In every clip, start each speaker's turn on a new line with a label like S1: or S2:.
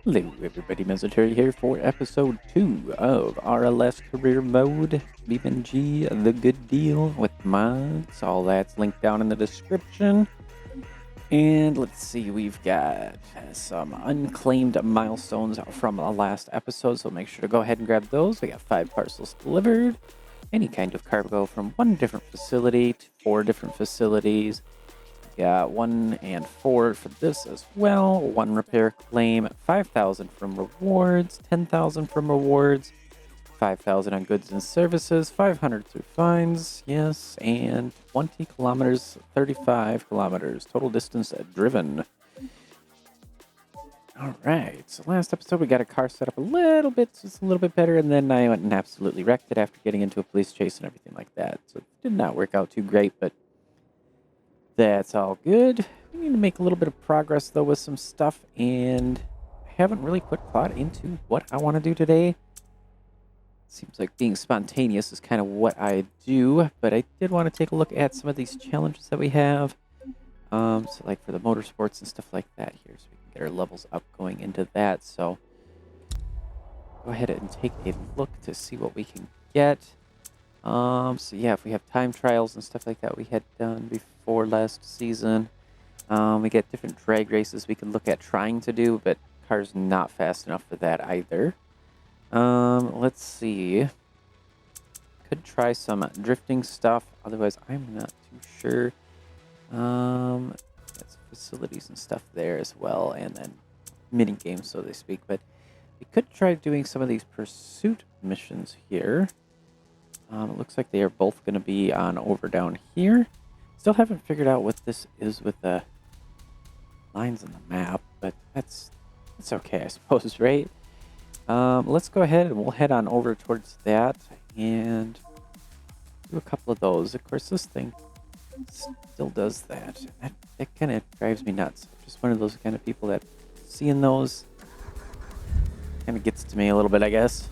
S1: Hello everybody, Military here for episode 2 of RLS Career Mode, BeamNG, the good deal with mods. All that's linked down in the description. And let's see, we've got some unclaimed milestones from the last episode, so make sure to go ahead and grab those. We got 5 parcels delivered, any kind of cargo from 1 different facility to 4 different facilities. Got 1 and 4 for this as well. 1 repair claim, 5,000 from rewards, 10,000 from rewards, 5,000 on goods and services, 500 through fines, yes, and 20 kilometers, 35 kilometers, total distance driven. All right, so last episode we got a car set up a little bit, just a little bit better, and then I went and absolutely wrecked it after getting into a police chase and everything like that. So it did not work out too great, but that's all good. We need to make a little bit of progress, though, with some stuff, and I haven't really put thought into what I want to do today. Seems like being spontaneous is kind of what I do, but I did want to take a look at some of these challenges that we have. So like for the motorsports and stuff like that here, so we can get our levels up going into that. So go ahead and take a look to see what we can get. So yeah, if we have time trials and stuff like that we had done before last season, we get different drag races we can look at trying to do, but car's not fast enough for that either. Let's see. Could try some drifting stuff, otherwise I'm not too sure. That's facilities and stuff there as well, and then mini games, so to speak, but we could try doing some of these pursuit missions here. It looks like they are both going to be on over down here. Still haven't figured out what this is with the lines on the map, but that's okay, I suppose, right? Let's go ahead and we'll head on over towards that and do a couple of those. Of course, this thing still does that. That kind of drives me nuts. I'm just one of those kind of people that seeing those kind of gets to me a little bit, I guess.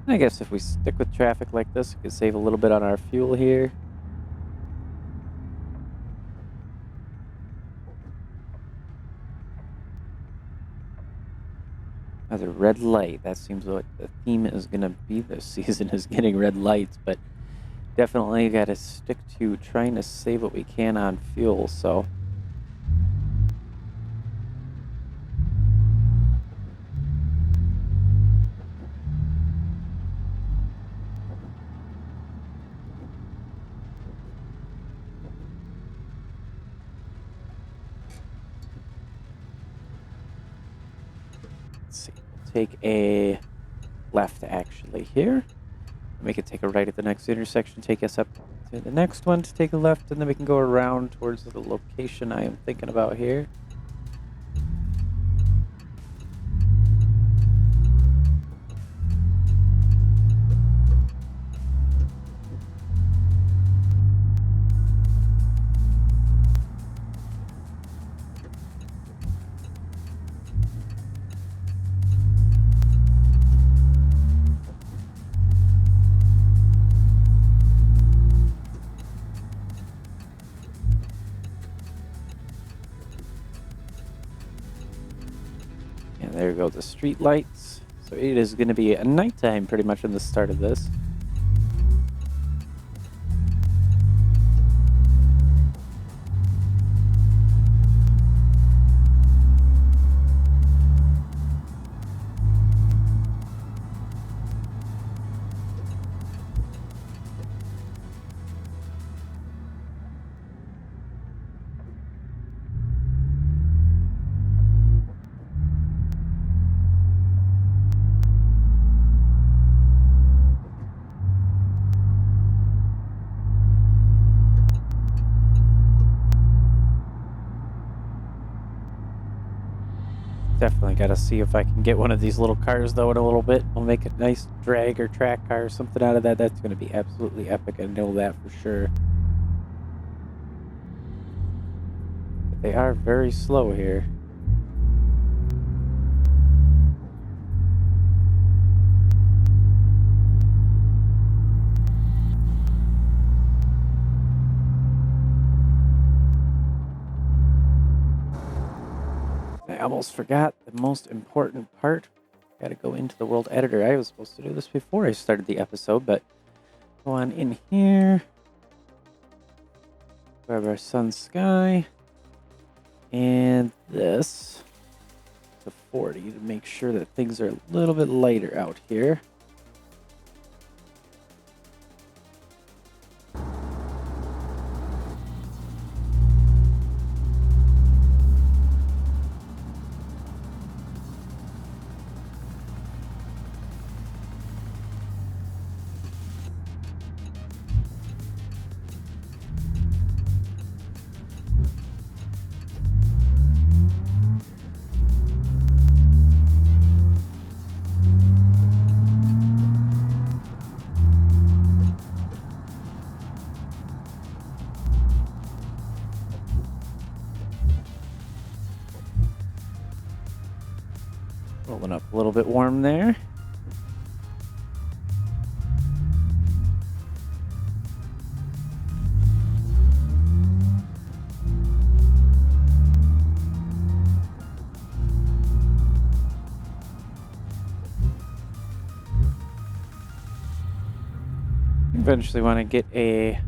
S1: I guess if we stick with traffic like this, we could save a little bit on our fuel here. Another red light. That seems like the theme is going to be this season, is getting red lights, but definitely got to stick to trying to save what we can on fuel, so... Let's see, we'll take a left actually here. We could take a right at the next intersection, take us up to the next one to take a left, and then we can go around towards the location I am thinking about here. There go the street lights. So it is going to be a nighttime pretty much in the start of this. Definitely got to see if I can get one of these little cars, though, in a little bit. We'll make a nice drag or track car or something out of that. That's going to be absolutely epic. I know that for sure. But they are very slow here. I almost forgot the most important part. Got to go into the world editor. I was supposed to do this before I started the episode, but go on in here. Grab our sun sky. And this to 40 to make sure that things are a little bit lighter out here. Rolling up a little bit warm there. Eventually want to get a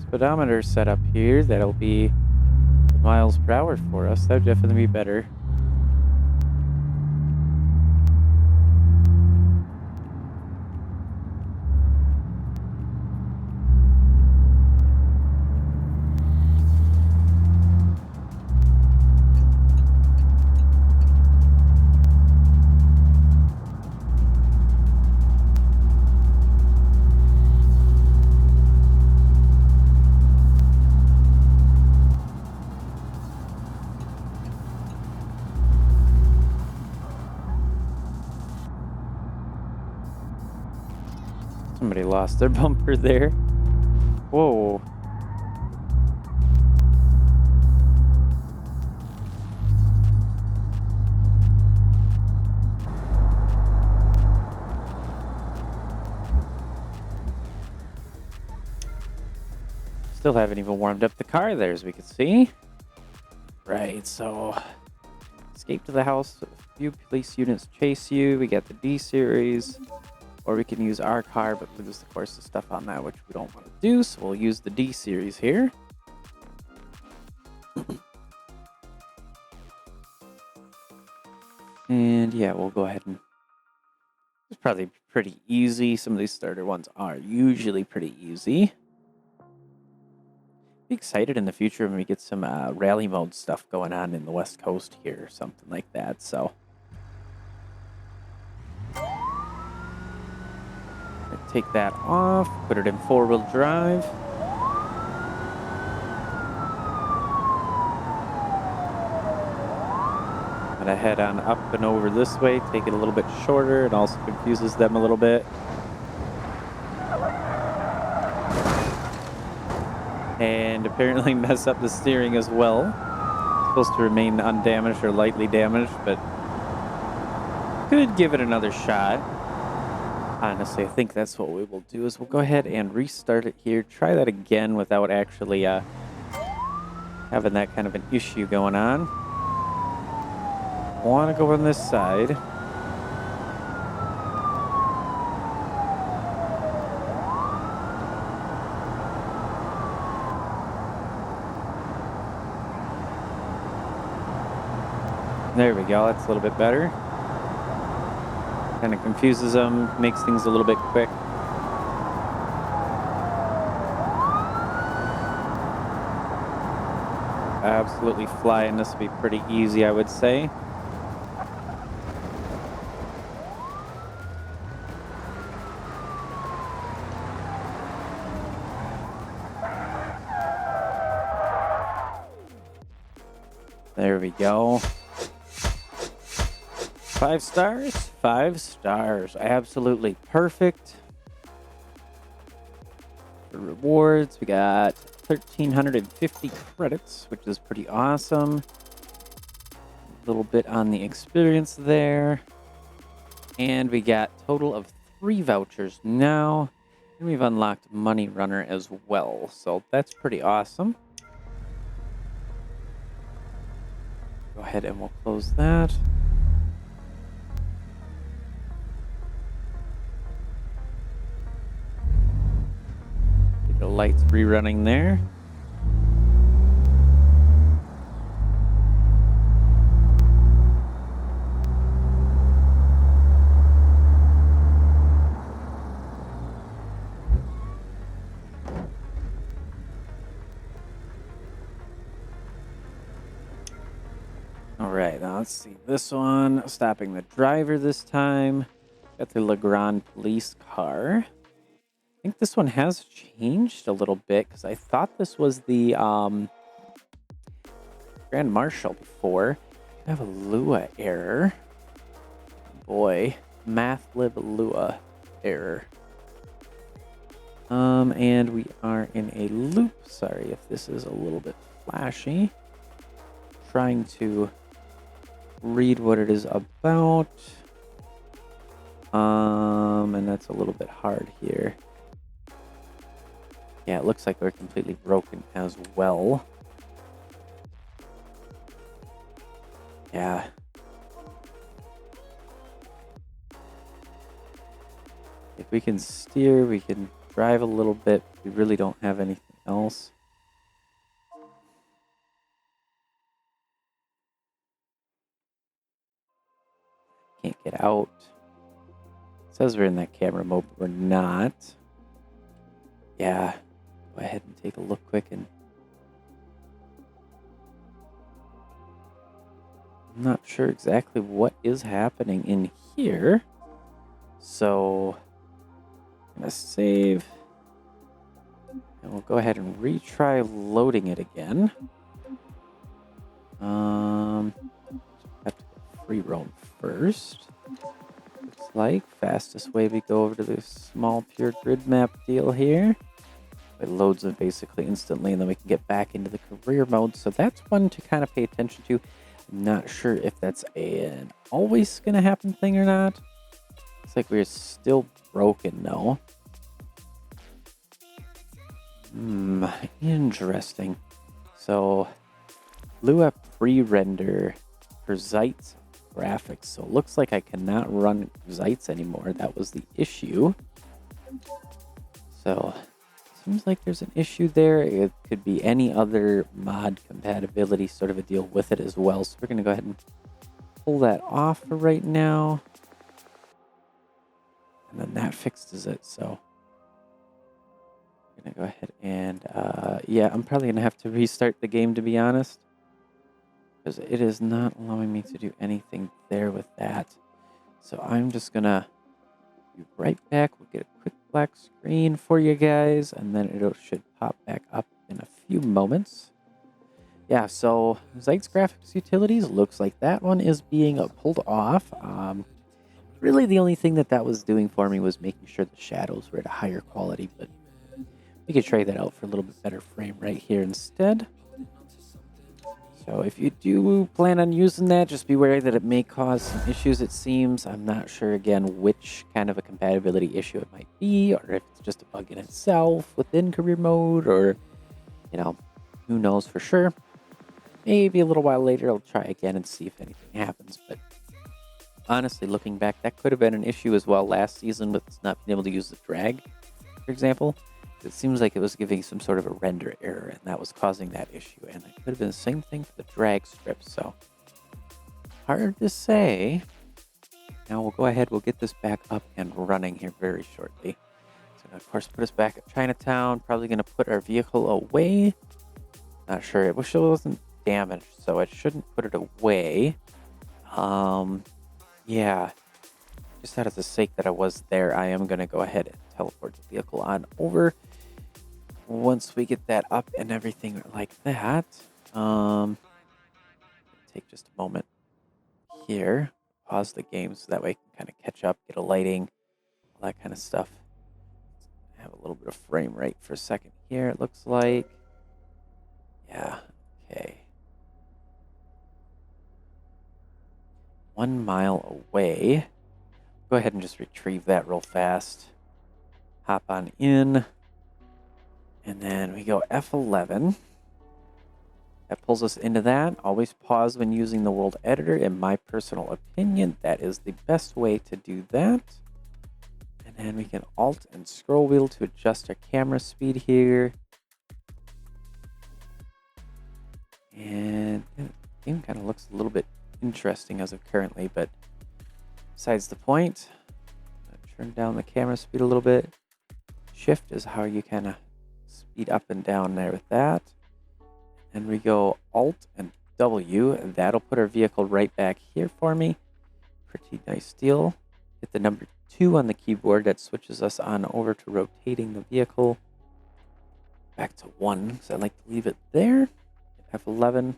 S1: speedometer set up here that'll be miles per hour for us. That would definitely be better. Somebody lost their bumper there. Whoa. Still haven't even warmed up the car there, as we can see. Right, so escape to the house. A few police units chase you. We got the D series. Or we can use our car, but lose, of course, the stuff on that, which we don't want to do. So we'll use the D series here. And yeah, we'll go ahead and... It's probably pretty easy. Some of these starter ones are usually pretty easy. Be excited in the future when we get some rally mode stuff going on in the West Coast here or something like that. So... take that off, put it in 4-wheel drive. I'm gonna head on up and over this way, take it a little bit shorter. It also confuses them a little bit. And apparently mess up the steering as well. It's supposed to remain undamaged or lightly damaged, but could give it another shot. Honestly, I think that's what we will do is we'll go ahead and restart it here. Try that again without actually having that kind of an issue going on. Want to go on this side. There we go. That's a little bit better. Kind of confuses them, makes things a little bit quick. Absolutely flying. This will be pretty easy, I would say. There we go. 5 stars? 5 stars. Absolutely perfect. For rewards, we got 1,350 credits, which is pretty awesome. A little bit on the experience there. And we got total of 3 vouchers now. And we've unlocked Money Runner as well. So that's pretty awesome. Go ahead and we'll close that. The lights rerunning there. Alright, now let's see this one. Stopping the driver this time. Got the Legrand police car. I think this one has changed a little bit because I thought this was the Grand Marshal before. I have a Lua error. Boy, mathlib Lua error. And we are in a loop. Sorry if this is a little bit flashy. Trying to read what it is about. And that's a little bit hard here. Yeah, it looks like we're completely broken as well. Yeah. If we can steer, we can drive a little bit. We really don't have anything else. Can't get out. It says we're in that camera mode, but we're not. Yeah. Go ahead and take a look quick and... I'm not sure exactly what is happening in here. So... I'm going to save. And we'll go ahead and retry loading it again. Have to go free roam first. Looks like fastest way we go over to this small pure grid map deal here. It loads it basically instantly, and then we can get back into the career mode. So that's one to kind of pay attention to. I'm not sure if that's an always going to happen thing or not. Looks like we're still broken though. Interesting. So, Lua pre-render for Zeit graphics. So it looks like I cannot run Zeits anymore. That was the issue. So, seems like there's an issue there. It could be any other mod compatibility sort of a deal with it as well. So we're going to go ahead and pull that off for right now. And then that fixes it. So I'm going to go ahead and, yeah, I'm probably going to have to restart the game, to be honest. Because it is not allowing me to do anything there with that. So I'm just going to be right back. We'll get a quick black screen for you guys, and then it should pop back up in a few moments. Yeah, so Zeit's graphics utilities, looks like that one is being pulled off. Really the only thing that was doing for me was making sure the shadows were at a higher quality, but we could try that out for a little bit better frame right here instead. So if you do plan on using that, just be wary that it may cause some issues, it seems. I'm not sure, again, which kind of a compatibility issue it might be, or if it's just a bug in itself within career mode, or, you know, who knows for sure. Maybe a little while later, I'll try again and see if anything happens. But honestly, looking back, that could have been an issue as well last season with not being able to use the drag, for example. It seems like it was giving some sort of a render error, and that was causing that issue. And it could have been the same thing for the drag strip, so hard to say. Now we'll go ahead, we'll get this back up and running here very shortly. It's going to, of course, put us back at Chinatown. Probably going to put our vehicle away. Not sure. I wish it wasn't damaged, so I shouldn't put it away. Yeah. Just out of the sake that I was there, I am going to go ahead and teleport the vehicle on over. Once we get that up and everything like that, take just a moment here, pause the game so that way I can kind of catch up, get a lighting, all that kind of stuff. Have a little bit of frame rate for a second here, it looks like. Yeah, okay. 1 mile away. Go ahead and just retrieve that real fast. Hop on in. And then we go F11. That pulls us into that. Always pause when using the world editor. In my personal opinion, that is the best way to do that. And then we can Alt and scroll wheel to adjust our camera speed here. And the game kind of looks a little bit interesting as of currently, but besides the point, turn down the camera speed a little bit. Shift is how you kind of speed up and down there with that. And we go Alt and W, and that'll put our vehicle right back here for me. Pretty nice deal. Hit the number 2 on the keyboard. That switches us on over to rotating the vehicle. Back to 1, because I like to leave it there. F11.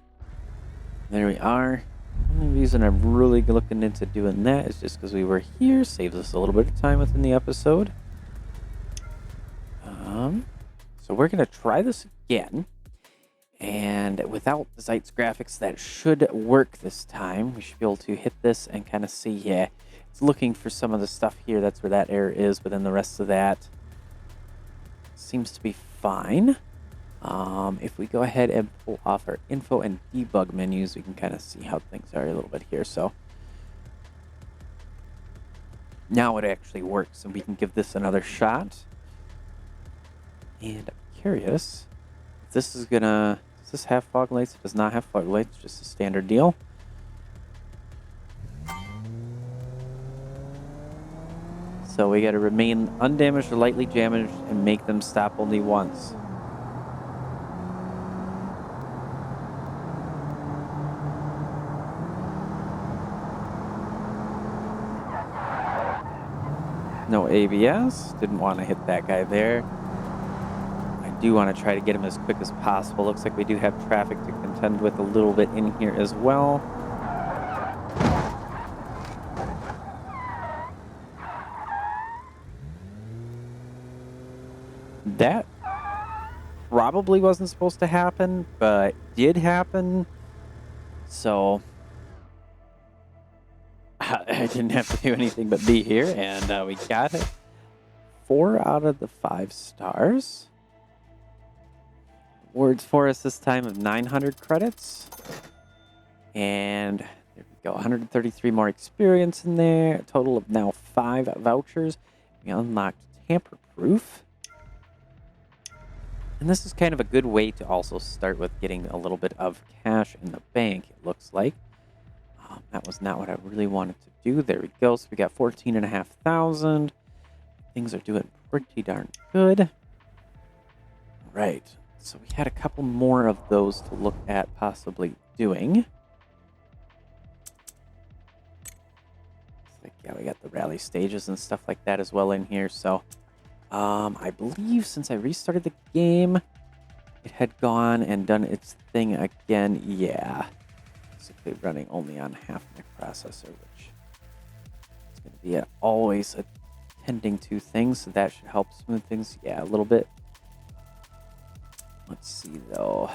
S1: There we are. The only reason I'm really looking into doing that is just because we were here. Saves us a little bit of time within the episode. So we're going to try this again. And without Zeit's graphics, that should work this time. We should be able to hit this and kind of see, yeah, it's looking for some of the stuff here. That's where that error is, but then the rest of that seems to be fine. If we go ahead and pull off our info and debug menus, we can kind of see how things are a little bit here. So now it actually works, and we can give this another shot. And I'm curious if this is gonna, does this have fog lights? It does not have fog lights, just a standard deal. So we gotta remain undamaged or lightly damaged and make them stop only once. No ABS, didn't want to hit that guy there. I do want to try to get him as quick as possible. Looks like we do have traffic to contend with a little bit in here as well. That probably wasn't supposed to happen, but did happen. So I didn't have to do anything but be here, and we got it. 4 out of the 5 stars. Awards for us this time of 900 credits. And there we go, 133 more experience in there. A total of now 5 vouchers. We unlocked tamper-proof. And this is kind of a good way to also start with getting a little bit of cash in the bank, it looks like. That was not what I really wanted to do. There we go. So we got 14,500. Things are doing pretty darn good. All right. So we had a couple more of those to look at possibly doing. Like, yeah, we got the rally stages and stuff like that as well in here. So I believe since I restarted the game, it had gone and done its thing again. Yeah. Basically running only on half my processor, which is going to be always attending to things, so that should help smooth things, yeah, a little bit. Let's see though.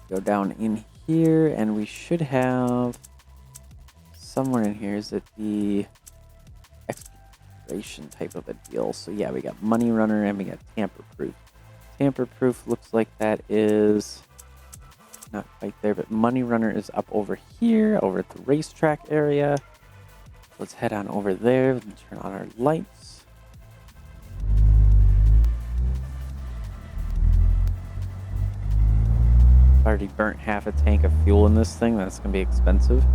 S1: Go down in here, and we should have somewhere in here, is it the exploration type of a deal? So yeah, we got Money Runner and we got Tamper-Proof. Tamper-Proof looks like that is not quite there, but Money Runner is up over here, over at the racetrack area. Let's head on over there and turn on our lights. I've already burnt half a tank of fuel in this thing. That's going to be expensive.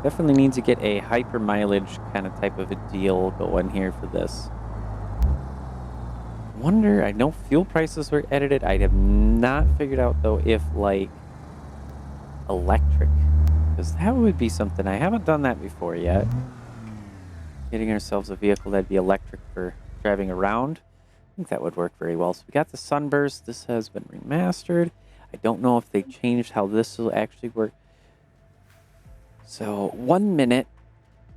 S1: Definitely need to get a hyper mileage kind of type of a deal going here for this. Wonder, I know fuel prices were edited. I have not figured out, though, if, like, electric, because that would be something. I haven't done that before yet. Getting ourselves a vehicle that'd be electric for driving around. I think that would work very well. So we got the Sunburst. This has been remastered. I don't know if they changed how this will actually work. So 1 minute,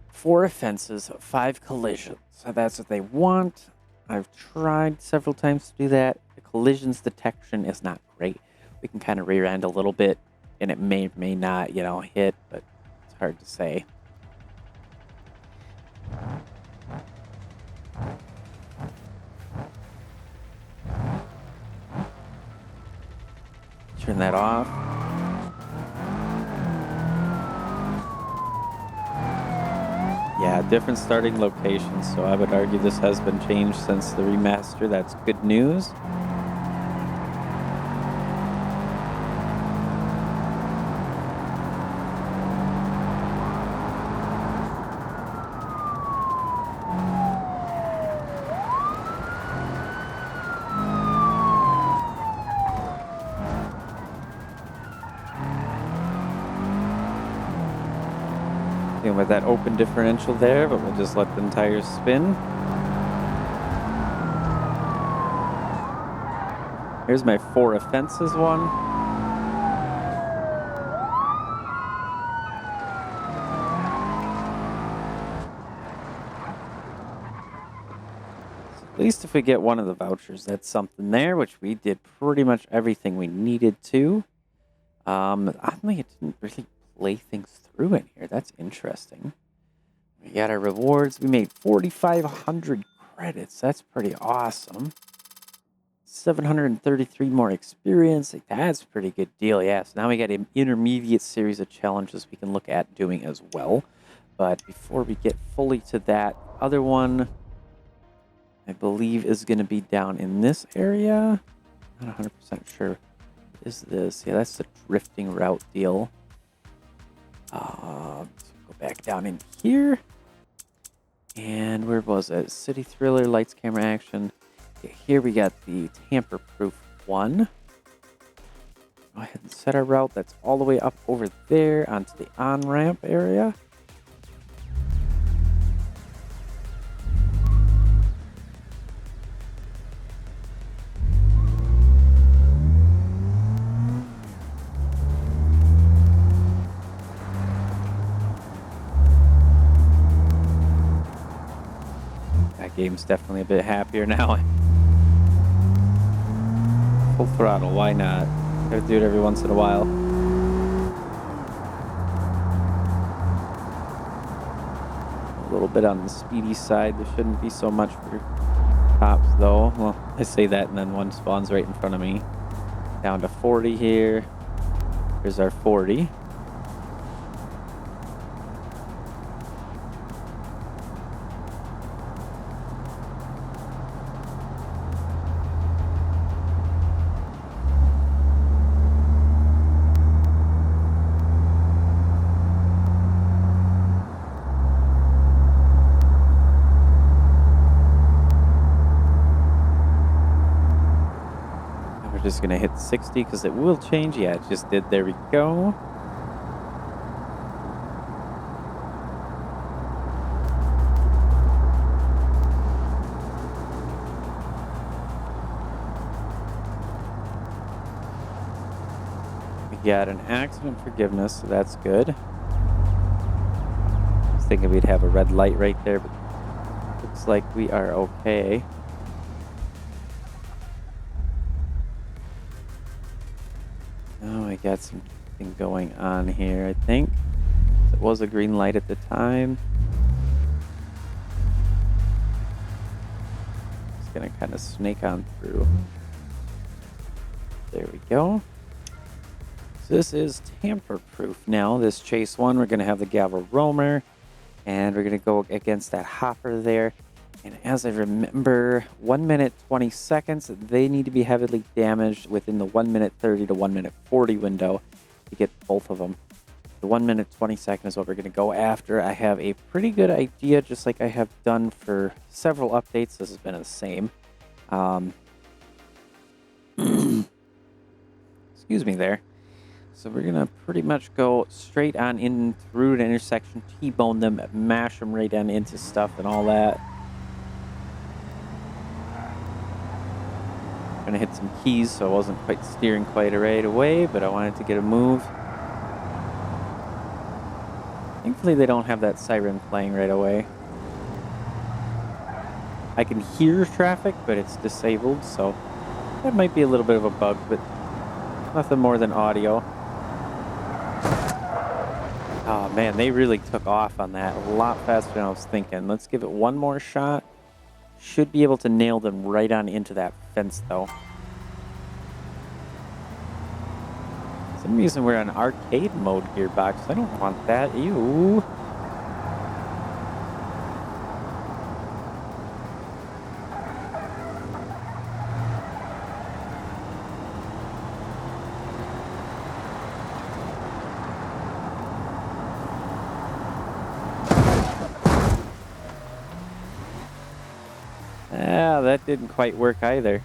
S1: 4 offenses, 5 collisions. So that's what they want. I've tried several times to do that. The collisions detection is not great. We can kind of rear end a little bit, and it may not, hit, but it's hard to say. Turn that off. Yeah, different starting locations, so I would argue this has been changed since the remaster. That's good news. With that open differential there, but we'll just let them tires spin. Here's my 4 offenses one. So at least if we get one of the vouchers, that's something there, which we did pretty much everything we needed to. Oddly, it didn't really lay things through in here. That's interesting. We got our rewards. We made 4,500 credits. That's pretty awesome. 733 more experience. That's a pretty good deal. Yeah, so now we got an intermediate series of challenges we can look at doing as well. But before we get fully to that, other one, I believe, is going to be down in this area. Not 100% sure. What is this? Yeah, that's the drifting route deal. Go back down in here. And where was it? City Thriller, Lights, Camera, Action. Okay, here we got the tamper-proof one. Go ahead and set our route. That's all the way up over there onto the on-ramp area. Game's definitely a bit happier now. Full throttle, why not? Gotta do it every once in a while. A little bit on the speedy side. There shouldn't be so much for tops though. Well, I say that and then one spawns right in front of me. Down to 40 here. Here's our 40. Just gonna hit 60 because it will change. Yeah, it just did. There we go. We got an accident forgiveness, so that's good. I was thinking we'd have a red light right there, but looks like we are okay. Oh, I got something going on here, I think. It was a green light at the time. Just gonna kind of snake on through. There we go. So this is tamper-proof now. This chase one, we're gonna have the Gavel Roamer, and we're gonna go against that hopper there. And as I remember, 1 minute 20 seconds, they need to be heavily damaged within the 1 minute 30 to 1 minute 40 window to get both of them. The 1 minute 20 second is what we're going to go after. I have a pretty good idea, just like I have done for several updates. This has been the same. excuse me there. So we're going to pretty much go straight on in through an intersection, T-bone them, mash them right on into stuff and all that. Going to hit some keys, so I wasn't quite steering quite right away, but I wanted to get a move. Thankfully, they don't have that siren playing right away. I can hear traffic, but it's disabled, so that might be a little bit of a bug, but nothing more than audio. Oh man, they really took off on that a lot faster than I was thinking. Let's give it one more shot. Should be able to nail them right on into that fence, though. For some reason we're on arcade mode gearbox. I don't want that. Ew. That didn't quite work either.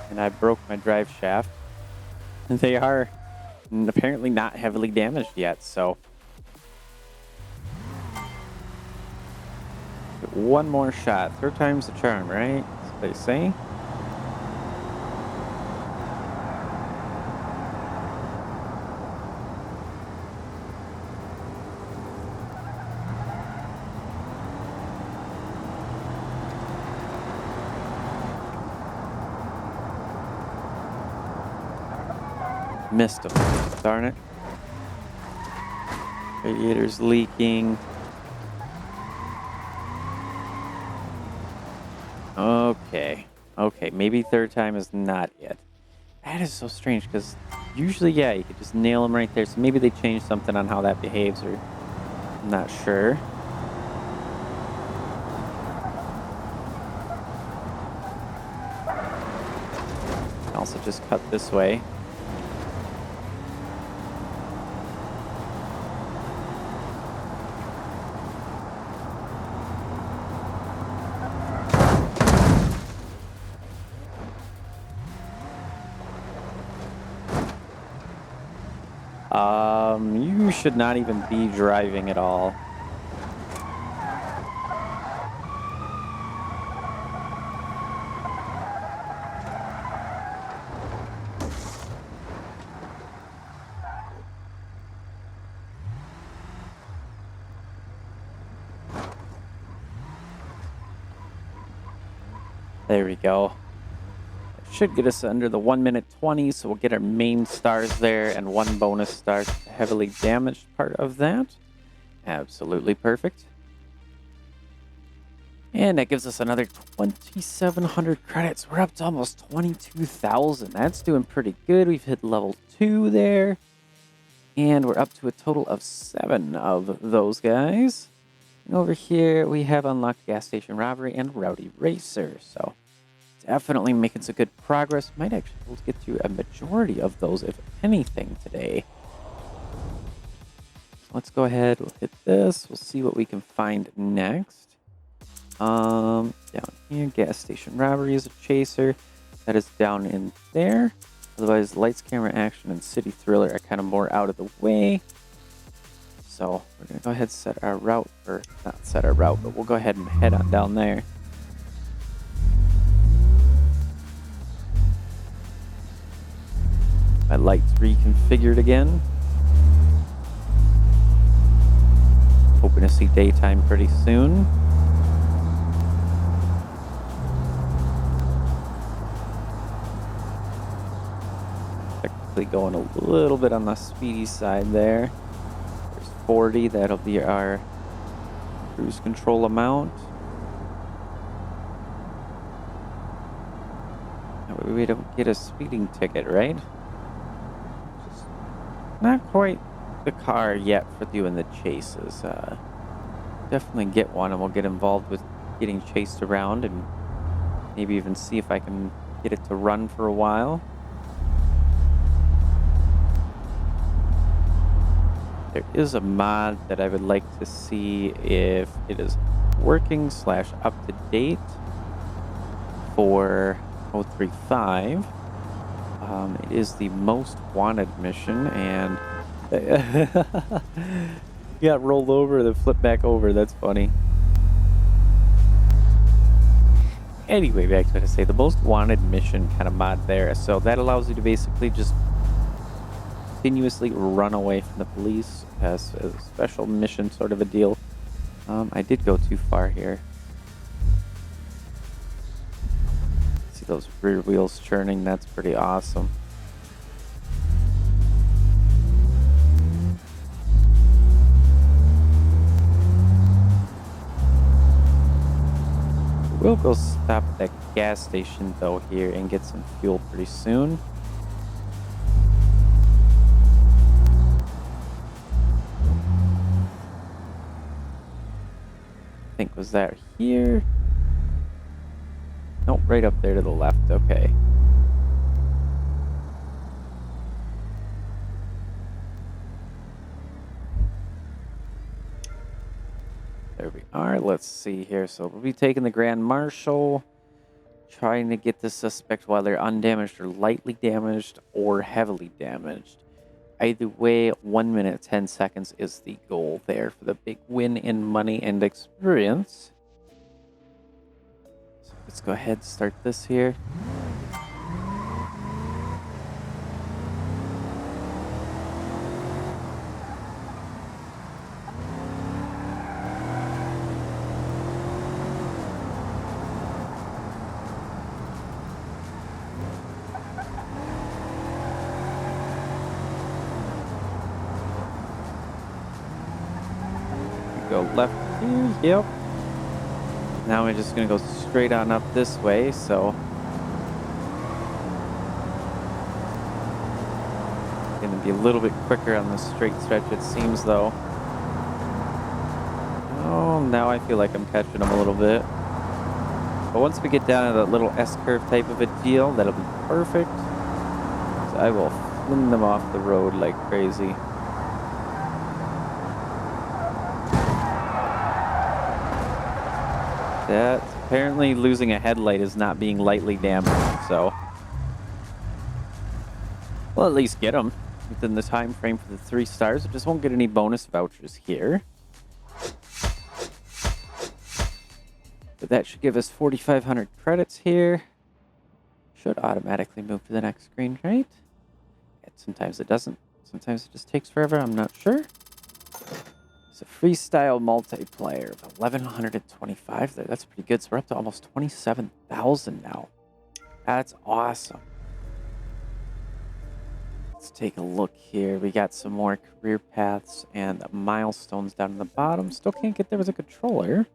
S1: And I broke my drive shaft. They are apparently not heavily damaged yet, so. One more shot. Third time's the charm, right? That's what they say. Missed him. Darn it. Radiator's leaking. Okay. Okay, maybe third time is not it. That is so strange, because usually, yeah, you could just nail them right there. So maybe they changed something on how that behaves, or I'm not sure. Also just cut this way. You should not even be driving at all. There we go. Should get us under the 1:20, so we'll get our main stars there and one bonus star, heavily damaged part of that. Absolutely perfect. And that gives us another 2,700 credits. We're up to almost 22,000. That's doing pretty good. We've hit level 2 there. And we're up to a total of 7 of those guys. And over here, we have unlocked Gas Station Robbery and Rowdy Racer. So definitely making some good progress. Might actually be able to get through a majority of those, if anything, today. So let's go ahead. We'll hit this. We'll see what we can find next. Down here, Gas Station Robbery is a chaser. That is down in there. Otherwise, Lights, Camera, Action, and City Thriller are kind of more out of the way. So we're going to go ahead and set our route, or not set our route, but we'll go ahead and head on down there. My lights reconfigured again. Hoping to see daytime pretty soon. Technically going a little bit on the speedy side there. There's 40, that'll be our cruise control amount. That way we don't get a speeding ticket, right? Not quite the car yet for doing the chases. Definitely get one, and we'll get involved with getting chased around and maybe even see if I can get it to run for a while. There is a mod that I would like to see if it is working / up to date for 035. It is the most wanted mission, and he got rolled over, then flipped back over. That's funny. Anyway, back to what I say, the most wanted mission kind of mod there. So that allows you to basically just continuously run away from the police as a special mission sort of a deal. I did go too far here. See those rear wheels churning? That's pretty awesome. We'll go stop at that gas station though here and get some fuel pretty soon. I think was that here? Nope, right up there to the left. Okay. There we are. Let's see here. So we'll be taking the Grand Marshal, trying to get the suspect while they're undamaged or lightly damaged or heavily damaged. Either way, 1 minute, 10 seconds is the goal there for the big win in money and experience. So let's go ahead and start this here. Go left here, yep. Now we're just gonna go straight on up this way, so. Gonna be a little bit quicker on the straight stretch, it seems, though. Oh, now I feel like I'm catching them a little bit. But once we get down to that little S-curve type of a deal, that'll be perfect. So I will fling them off the road like crazy. That apparently losing a headlight is not being lightly damaged, so we'll at least get them within the time frame for the 3 stars. I just won't get any bonus vouchers here. But that should give us 4,500 credits here. Should automatically move to the next screen, right? Sometimes it doesn't. Sometimes it just takes forever. I'm not sure. It's a freestyle multiplayer of 1,125 there. That's pretty good. So we're up to almost 27,000 now. That's awesome. Let's take a look here. We got some more career paths and milestones down in the bottom. Still can't get there with a controller.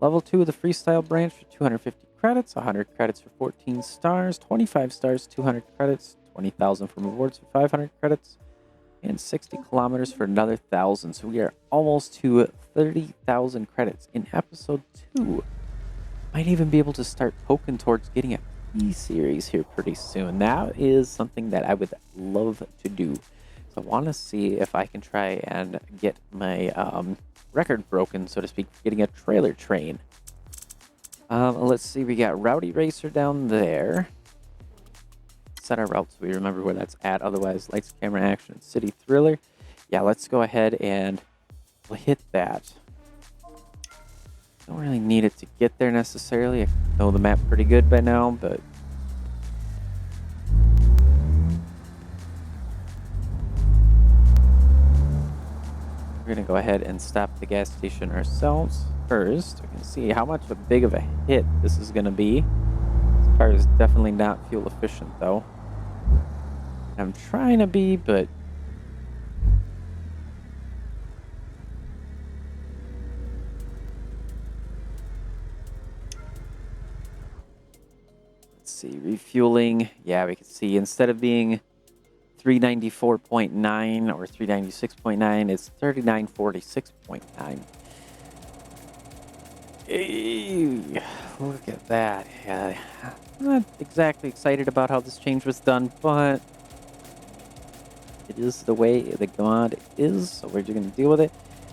S1: Level 2 of the freestyle branch for 250 credits. 100 credits for 14 stars. 25 stars, 200 credits. 20,000 from rewards for 500 credits. And 60 kilometers for another 1,000. So we are almost to 30,000 credits in episode 2. Might even be able to start poking towards getting a P-series here pretty soon. That is something that I would love to do. So I want to see if I can try and get my record broken, so to speak, for getting a trailer train. Let's see. We got Rowdy Racer down there. Set our route so we remember where that's at. Otherwise, lights, camera, action, city thriller. Yeah, let's go ahead and we'll hit that. Don't really need it to get there necessarily. I know the map pretty good by now, but we're gonna go ahead and stop at the gas station ourselves first. We can see how much of a big of a hit this is gonna be. This car is definitely not fuel efficient though. I'm trying to be, but let's see, refueling. Yeah, we can see instead of being 394.9 or 396.9, it's 3946.9. Hey, look at that. Yeah, I'm not exactly excited about how this change was done, but it is the way the mod is, so we're just going to deal with it.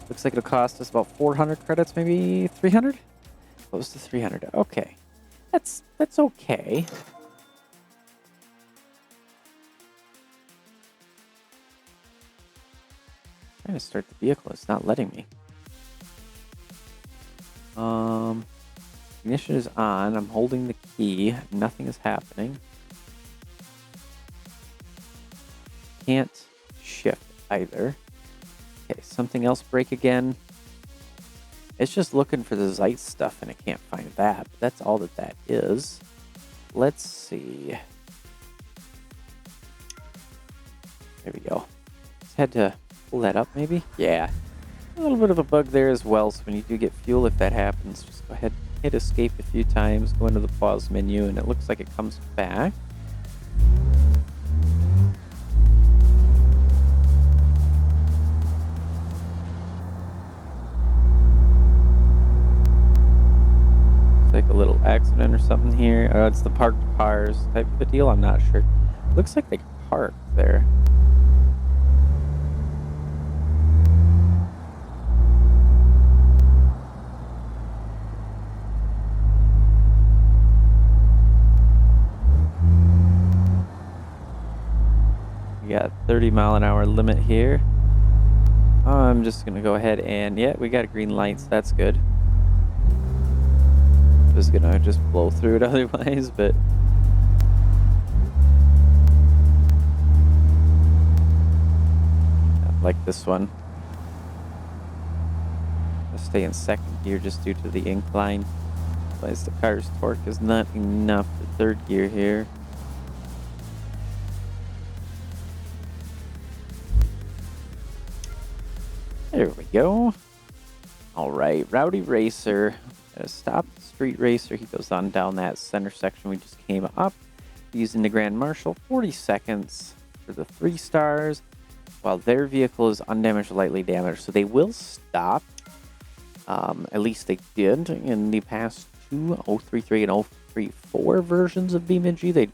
S1: Looks like it'll cost us about 400 credits, maybe 300? Close to 300. Okay. That's okay. Trying to start the vehicle, it's not letting me. Ignition is on. I'm holding the key. Nothing is happening. Can't shift either. Okay, something else break again. It's just looking for the Zeit stuff and it can't find that. But that's all that is. Let's see. There we go. Just had to pull that up maybe. Yeah. A little bit of a bug there as well. So when you do get fuel, if that happens, just go ahead, hit escape a few times, go into the pause menu, and it looks like it comes back. It's like a little accident or something here. It's the parked cars type of a deal. I'm not sure. Looks like they parked there. We got 30-mile-an-hour limit here. I'm just gonna go ahead and yeah, we got green lights. That's good. Just gonna just blow through it otherwise, but like this one. I'll stay in second gear just due to the incline. Otherwise, the car's torque is not enough for third gear here. There we go. All right, Rowdy Racer. Stop the Street Racer. He goes on down that center section we just came up. Using the Grand Marshal, 40 seconds for the 3 stars, while their vehicle is undamaged or lightly damaged. So they will stop. At least they did in the past 2 033 and 034 versions of BeamNG. They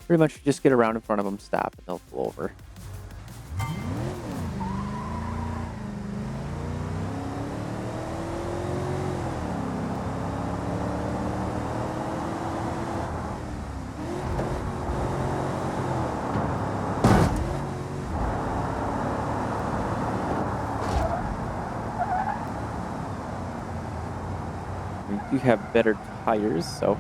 S1: pretty much just get around in front of them, stop, and they'll pull over. We do have better tires, so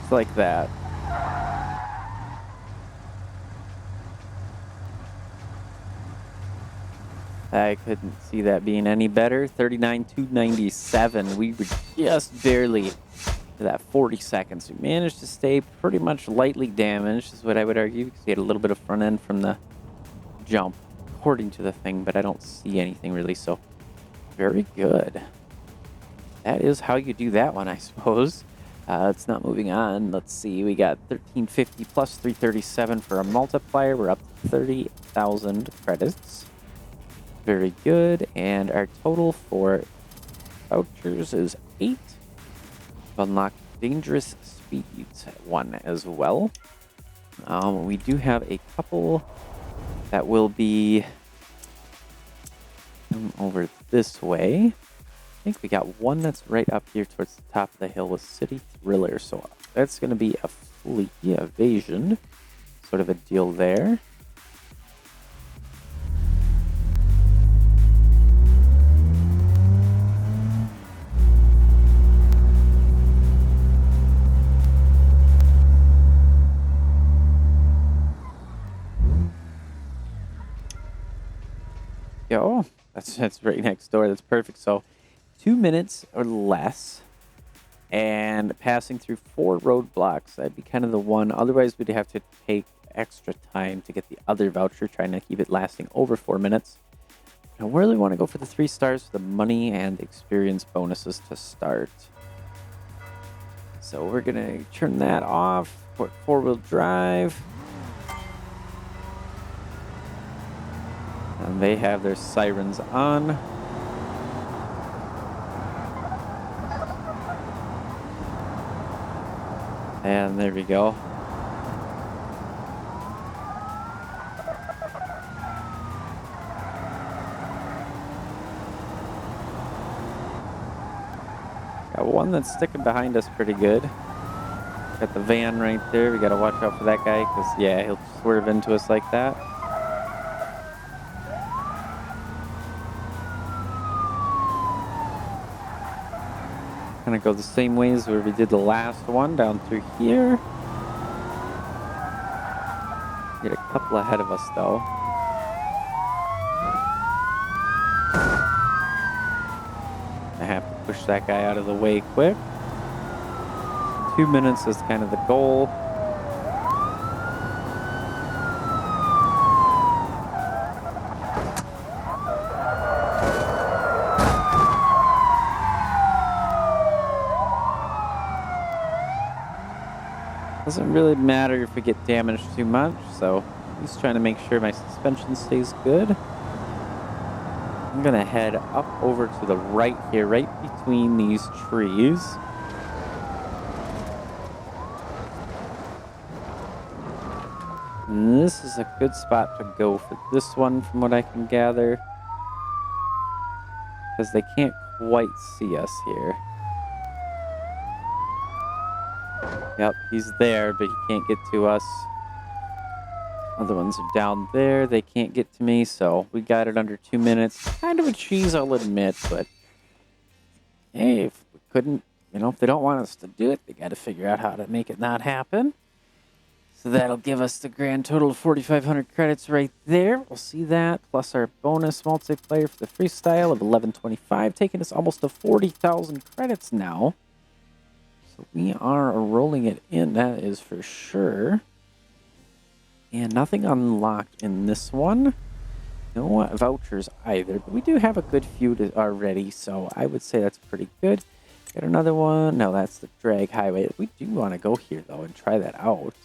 S1: it's like that. I couldn't see that being any better. 39,297. We were just barely to that 40 seconds. We managed to stay pretty much lightly damaged, is what I would argue, because we had a little bit of front end from the jump, according to the thing, but I don't see anything really, so very good. That is how you do that one, I suppose. It's not moving on. Let's see, we got 1350 plus 337 for a multiplier. We're up to 30,000 credits. Very good, and our total for vouchers is 8. Unlock dangerous speeds 1 as well. We do have a couple that will be over this way. I think we got one that's right up here towards the top of the hill with City Thriller. So that's going to be a fleet evasion sort of a deal there. Oh, that's right next door. That's perfect. So 2 minutes or less and passing through 4 roadblocks. That'd be kind of the one. Otherwise, we'd have to take extra time to get the other voucher, trying to keep it lasting over 4 minutes. I really want to go for the 3 stars for the money and experience bonuses to start. So we're going to turn that off, put 4-wheel drive. And they have their sirens on. And there we go. Got one that's sticking behind us pretty good. Got the van right there. We got to watch out for that guy because, yeah, he'll swerve into us like that. Kind of go the same ways where we did the last one down through here. Get a couple ahead of us though. I have to push that guy out of the way quick. 2 minutes is kind of the goal. Doesn't really matter if we get damaged too much, so just trying to make sure my suspension stays good. I'm gonna head up over to the right here, right between these trees. And this is a good spot to go for this one from what I can gather, because they can't quite see us here. Yep, he's there, but he can't get to us. Other ones are down there. They can't get to me, so we got it under 2 minutes. Kind of a cheese, I'll admit, but hey, if we couldn't, if they don't want us to do it, they got to figure out how to make it not happen. So that'll give us the grand total of 4,500 credits right there. We'll see that, plus our bonus multiplayer for the freestyle of 1125, taking us almost to 40,000 credits now. So we are rolling it in, that is for sure. And nothing unlocked in this one. No vouchers either, but we do have a good few already, so I would say that's pretty good. Got another one. No, that's the drag highway. We do want to go here, though, and try that out.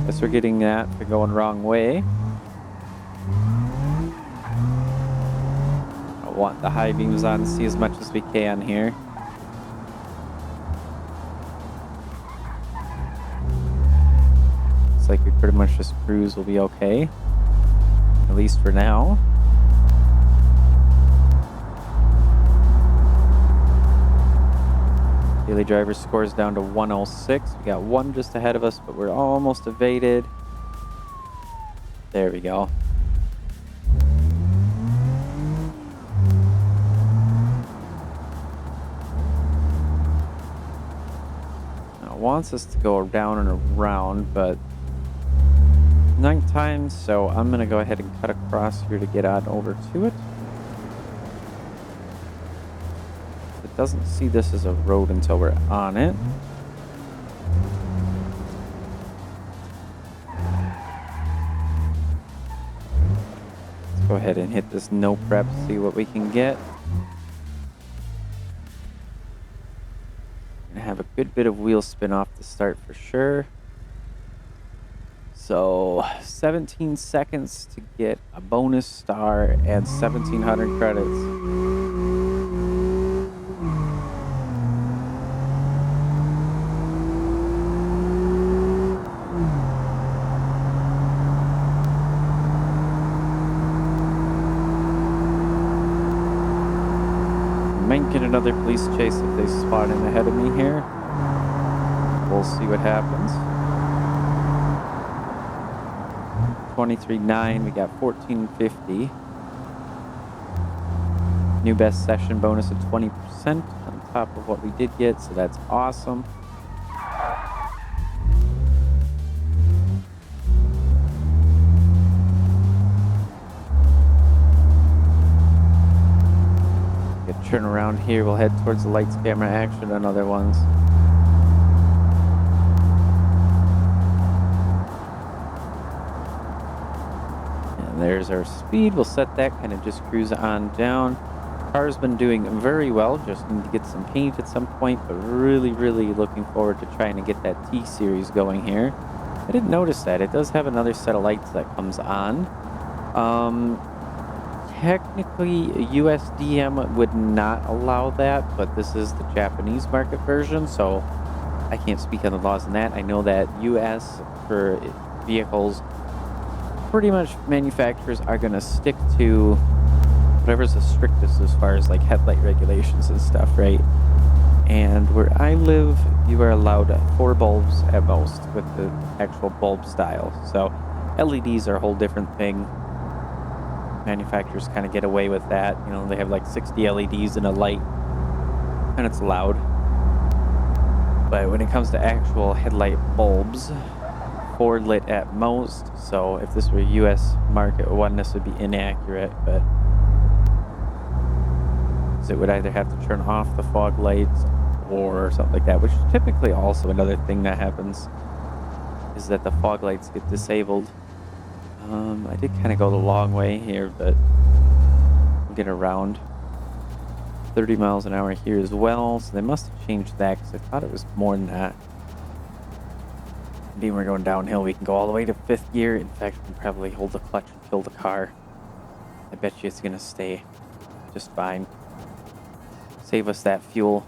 S1: Guess we're getting that for going wrong way. I want the high beams on to see as much as we can here. Looks like we pretty much just cruise will be okay. At least for now. Daily driver scores down to 106. We got one just ahead of us, but we're almost evaded. There we go. Now it wants us to go down and around, but nighttime, so I'm gonna go ahead and cut across here to get on over to it. It doesn't see this as a road until we're on it. Let's go ahead and hit this no prep, see what we can get. Gonna have a good bit of wheel spin off the start for sure. So 17 seconds to get a bonus star and 1,700 credits. Might get another police chase if they spot in ahead of me here. We'll see what happens. 23.9, we got 1450. New best session bonus of 20% on top of what we did get, so that's awesome. Turn around here, we'll head towards the lights, camera, action on other ones. And there's our speed. We'll set that, kind of just cruise on down. Car's been doing very well, just need to get some paint at some point, but really, really looking forward to trying to get that T-Series going here. I didn't notice that. It does have another set of lights that comes on. Technically, USDM would not allow that, but this is the Japanese market version, so I can't speak on the laws in that. I know that U.S. for vehicles, pretty much manufacturers are going to stick to whatever's the strictest as far as like headlight regulations and stuff, right? And where I live, you are allowed 4 bulbs at most with the actual bulb style. So LEDs are a whole different thing. Manufacturers kind of get away with that. You know, they have like 60 LEDs in a light, and it's loud. But when it comes to actual headlight bulbs, 4 lit at most. So if this were a US market one, this would be inaccurate, but it would either have to turn off the fog lights or something like that, which is typically also another thing that happens, is that the fog lights get disabled. I did kind of go the long way here, but we'll get around. 30 miles an hour here as well, so they must have changed that because I thought it was more than that. Being we're going downhill, we can go all the way to 5th gear. In fact, we can probably hold the clutch and kill the car. I bet you it's going to stay just fine. Save us that fuel.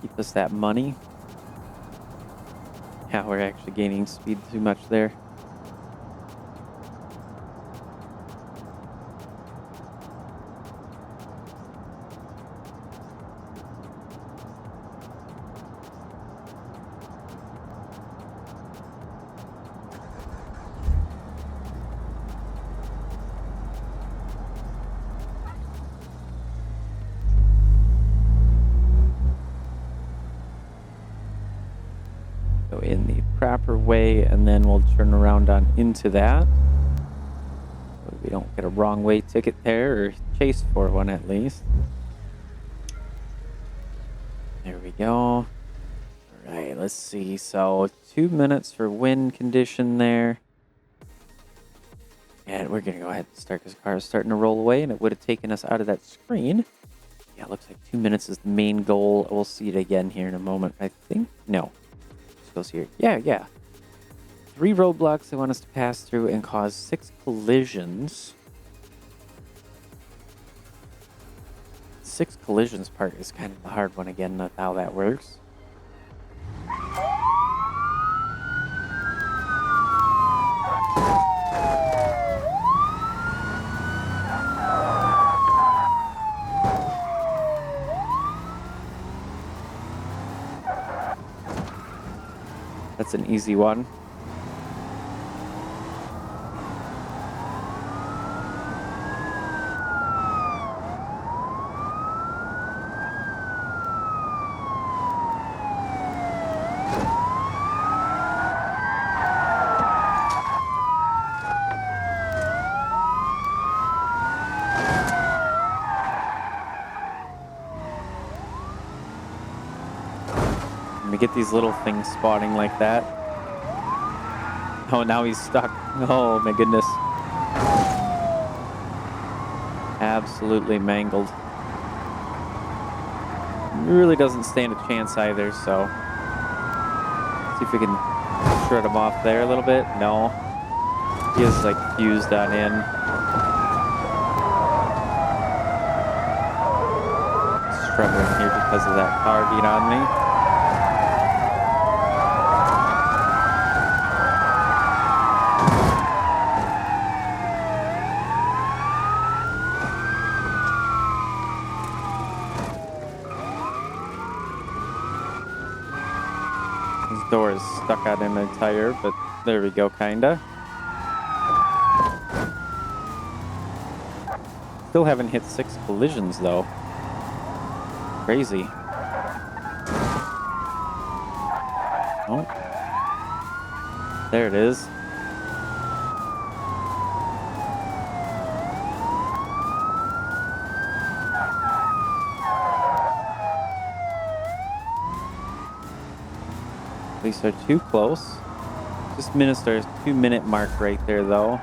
S1: Keep us that money. Yeah, we're actually gaining speed too much there. Go in the proper way, and then we'll turn around on into that. So we don't get a wrong way ticket there, or chase for one at least. There we go. All right, let's see. So 2 minutes for wind condition there. And we're going to go ahead and start because the car is starting to roll away, and it would have taken us out of that screen. Yeah, it looks like 2 minutes is the main goal. We'll see it again here in a moment, I think. No. Goes here. Yeah. 3 roadblocks they want us to pass through and cause 6 collisions. 6 collisions part is kind of the hard one again, not how that works. That's an easy one. Let me get these little things spawning like that. Oh, now he's stuck. Oh, my goodness. Absolutely mangled. Really doesn't stand a chance either, so. See if we can shred him off there a little bit. No. He is, like, fused on in. Struggling here because of that car being on me. Door is stuck out in a tire, but there we go, kinda. Still haven't hit 6 collisions, though. Crazy. Oh. There it is. These are too close. Just missed our 2-minute mark right there, though.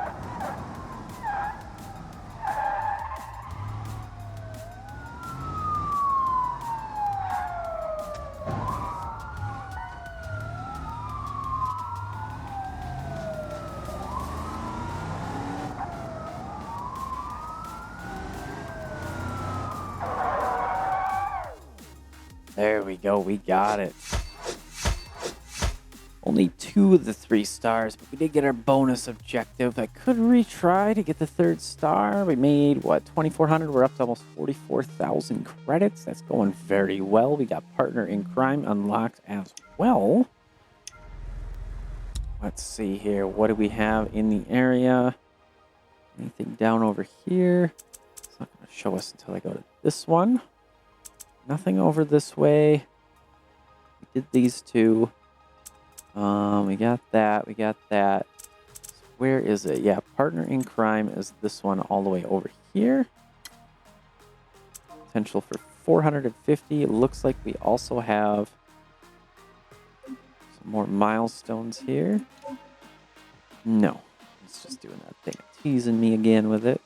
S1: There we go. We got it. only 2 of the 3 stars, but we did get our bonus objective. I could retry to get the 3rd star. We made, what, 2,400? We're up to almost 44,000 credits. That's going very well. We got Partner in Crime unlocked as well. Let's see here. What do we have in the area? Anything down over here? It's not going to show us until I go to this one. Nothing over this way. We did these 2. We got that. We got that. So where is it? Yeah, Partner in Crime is this one all the way over here. Potential for 450. It looks like we also have some more milestones here. No, it's just doing that thing, teasing me again with it.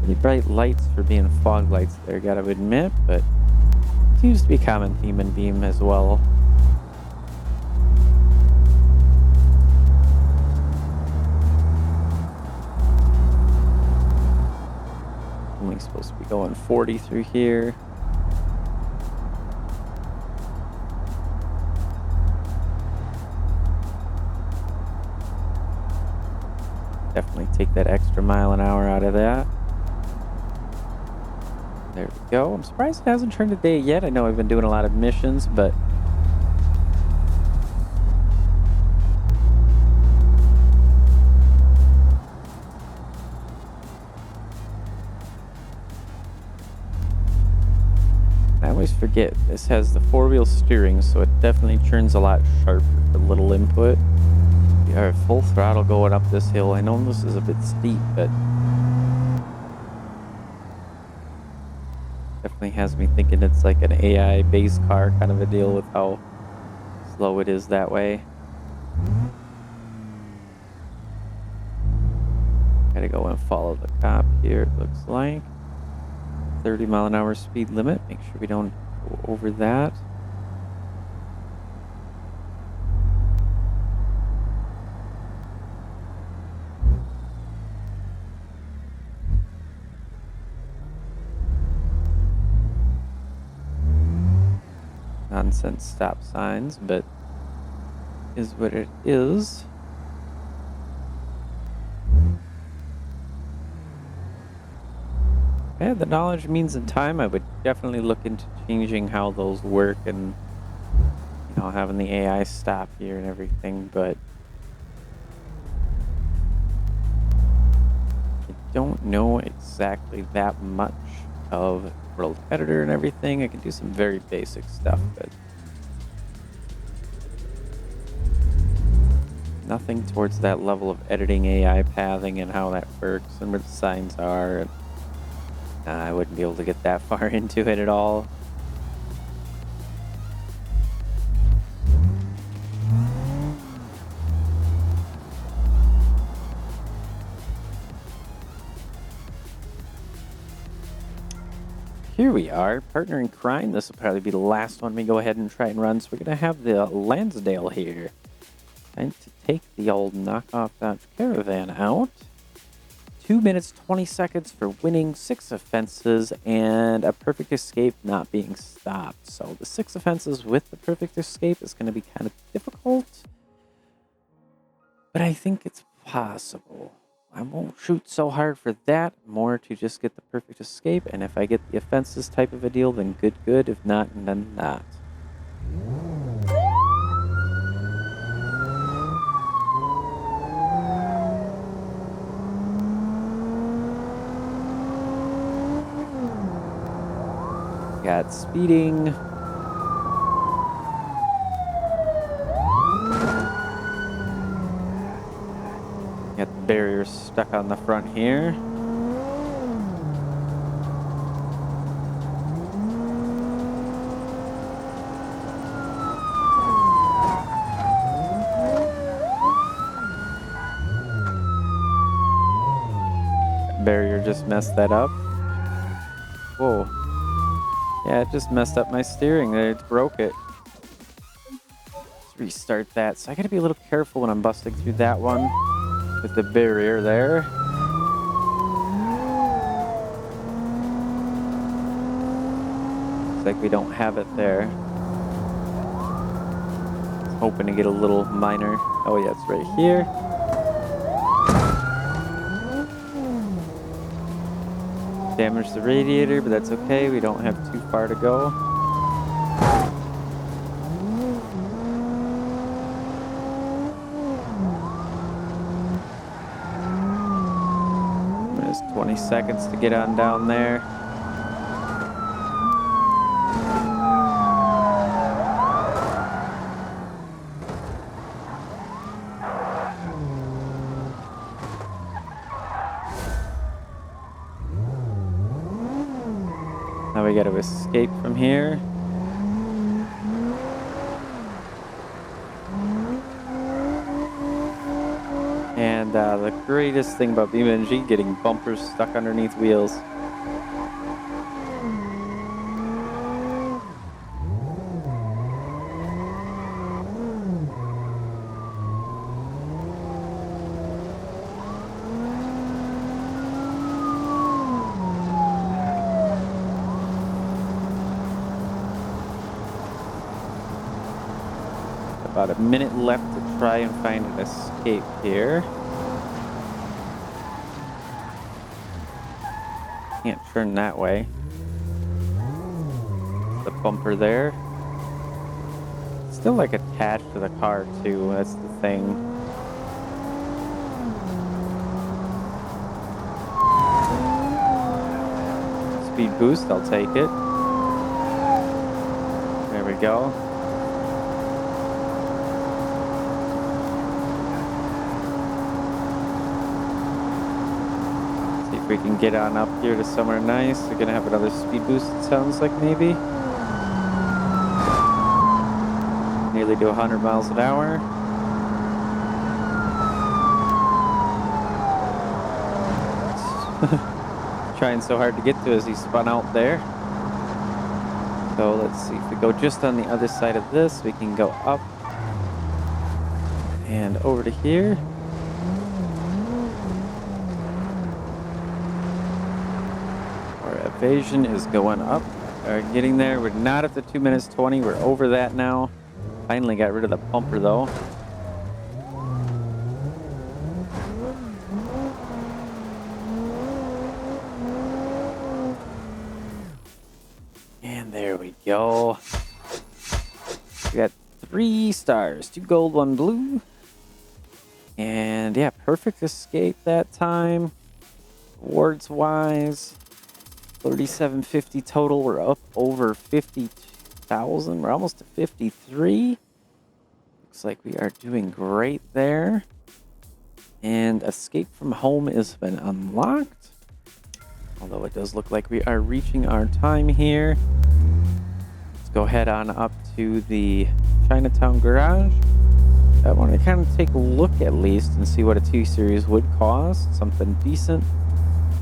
S1: Pretty bright lights for being fog lights there, gotta admit, but seems to be a common theme in Beam as well. Only supposed to be going 40 through here. Definitely take that extra mile an hour out of that. There we go. I'm surprised it hasn't turned a day yet. I know I've been doing a lot of missions, but I always forget this has the 4-wheel steering, so it definitely turns a lot sharper for little input. We are full throttle going up this hill. I know this is a bit steep, but definitely has me thinking it's like an AI base car kind of a deal with how slow it is that way. Gotta go and follow the cop here, it looks like. 30-mile-an-hour speed limit. Make sure we don't go over that. Nonsense stop signs, but is what it is. If I had the knowledge, means, and time, I would definitely look into changing how those work and, you know, having the AI stop here and everything, but I don't know exactly that much of World Editor and everything. I can do some very basic stuff, but nothing towards that level of editing AI pathing and how that works and where the signs are. And, I wouldn't be able to get that far into it at all. Here we are, Partner in Crime. This will probably be the last one we go ahead and try and run. So we're going to have the Lansdale here. Time to take the old knockoff Dodge Caravan out. 2 minutes, 20 seconds for winning 6 offenses and a perfect escape not being stopped. So the 6 offenses with the perfect escape is going to be kind of difficult, but I think it's possible. I won't shoot so hard for that, more to just get the perfect escape, and if I get the offenses type of a deal, then good. If not, then not. Got speeding. Got the barrier stuck on the front here. Barrier just messed that up. Whoa. Yeah, it just messed up my steering there. It broke it. Let's restart that. So I gotta be a little careful when I'm busting through that one with the barrier there. Looks like we don't have it there. Hoping to get a little minor. Oh yeah, it's right here. Damaged the radiator, but that's okay. We don't have too far to go. There's 20 seconds to get on down there. Now we got to escape from here. And the greatest thing about BeamNG, getting bumpers stuck underneath wheels. About a minute left to try and find an escape here. Can't turn that way. The bumper there. Still like attached to the car too, that's the thing. Speed boost, I'll take it. There we go. We can get on up here to somewhere nice. We're gonna have another speed boost, it sounds like, maybe. Nearly to 100 miles an hour. Trying so hard to get to as he spun out there. So let's see, if we go just on the other side of this, we can go up and over to here. Evasion is going up. Getting there. We're not at the 2 minutes 20. We're over that now. Finally got rid of the bumper though. And there we go. We got 3 stars. 2 gold, 1 blue. And yeah, perfect escape that time. Awards wise. 3750 total. We're up over 50,000. We're almost to 53. Looks like we are doing great there. And escape from home has been unlocked. Although it does look like we are reaching our time here. Let's go head on up to the Chinatown garage. I want to kind of take a look at least and see what a T-Series would cost. Something decent.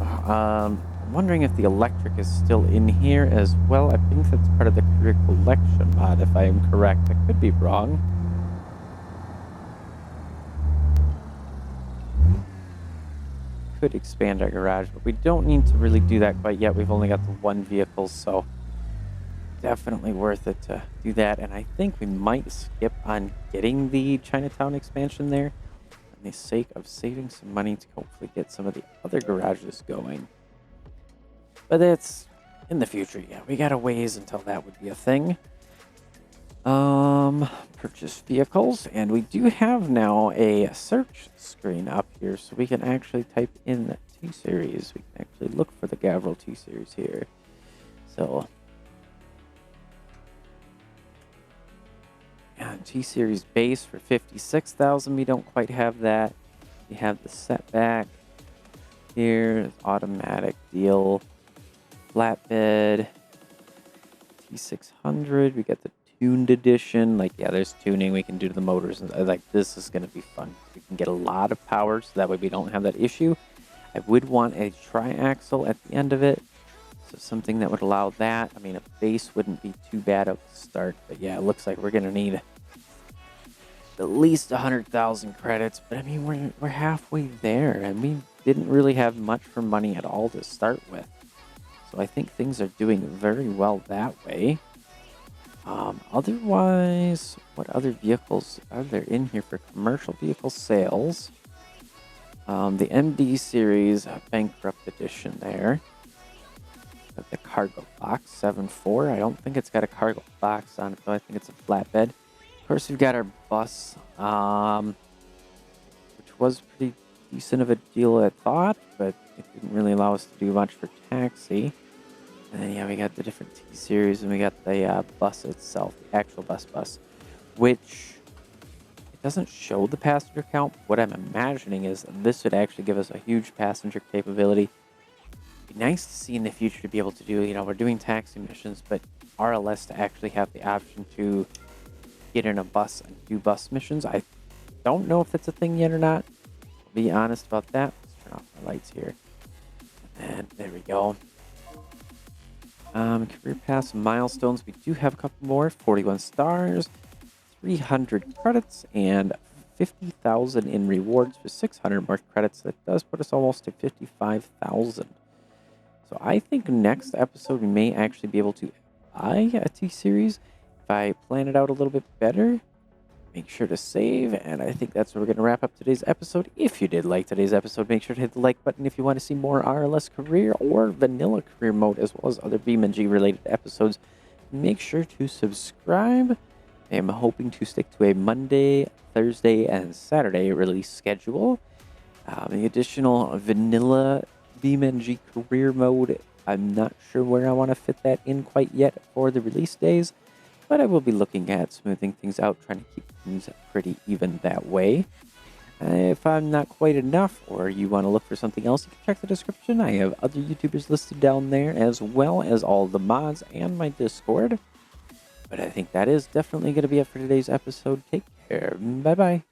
S1: I'm wondering if the electric is still in here as well. I think that's part of the Career Collection mod, if I am correct. I could be wrong. Could expand our garage, but we don't need to really do that quite yet. We've only got the 1 vehicle, so definitely worth it to do that. And I think we might skip on getting the Chinatown expansion there for the sake of saving some money to hopefully get some of the other garages going. But that's in the future. Yeah, we got a ways until that would be a thing. Purchase vehicles, and we do have now a search screen up here, so we can actually type in the T-Series. We can actually look for the Gavril T-Series here. So, yeah, T-Series base for 56,000. We don't quite have that. We have the setback here, automatic deal. Flatbed, T600, we got the tuned edition. Like, yeah, there's tuning we can do to the motors. And like, this is going to be fun. We can get a lot of power, so that way we don't have that issue. I would want a tri-axle at the end of it. So something that would allow that. I mean, a base wouldn't be too bad at the start. But yeah, it looks like we're going to need at least 100,000 credits. But I mean, we're halfway there. And we didn't really have much for money at all to start with. So I think things are doing very well that way. Otherwise, what other vehicles are there in here for commercial vehicle sales? The MD series Bankrupt Edition there. Got the cargo box 7.4. I don't think it's got a cargo box on it, though. I think it's a flatbed. Of course, we've got our bus, which was pretty decent of a deal, I thought, but it didn't really allow us to do much for taxi. And then, yeah, we got the different T-Series, and we got the bus itself, the actual bus, which it doesn't show the passenger count. What I'm imagining is this would actually give us a huge passenger capability. It'd be nice to see in the future to be able to do, we're doing taxi missions, but RLS to actually have the option to get in a bus and do bus missions. I don't know if that's a thing yet or not. I'll be honest about that. Let's turn off my lights here. And there we go. Career pass milestones. We do have a couple more. 41 stars, 300 credits, and 50,000 in rewards for 600 more credits. That does put us almost to 55,000. So I think next episode we may actually be able to buy a T-Series if I plan it out a little bit better. Make sure to save, and I think that's where we're going to wrap up today's episode. If you did like today's episode, make sure to hit the like button. If you want to see more RLS Career or Vanilla Career Mode, as well as other BeamNG related episodes, make sure to subscribe. I am hoping to stick to a Monday, Thursday, and Saturday release schedule. The additional Vanilla BeamNG Career Mode, I'm not sure where I want to fit that in quite yet for the release days, but I will be looking at smoothing things out, trying to keep things pretty even that way. If I'm not quite enough, or you want to look for something else, you can check the description. I have other YouTubers listed down there, as well as all the mods and my Discord. But I think that is definitely going to be it for today's episode. Take care. Bye-bye.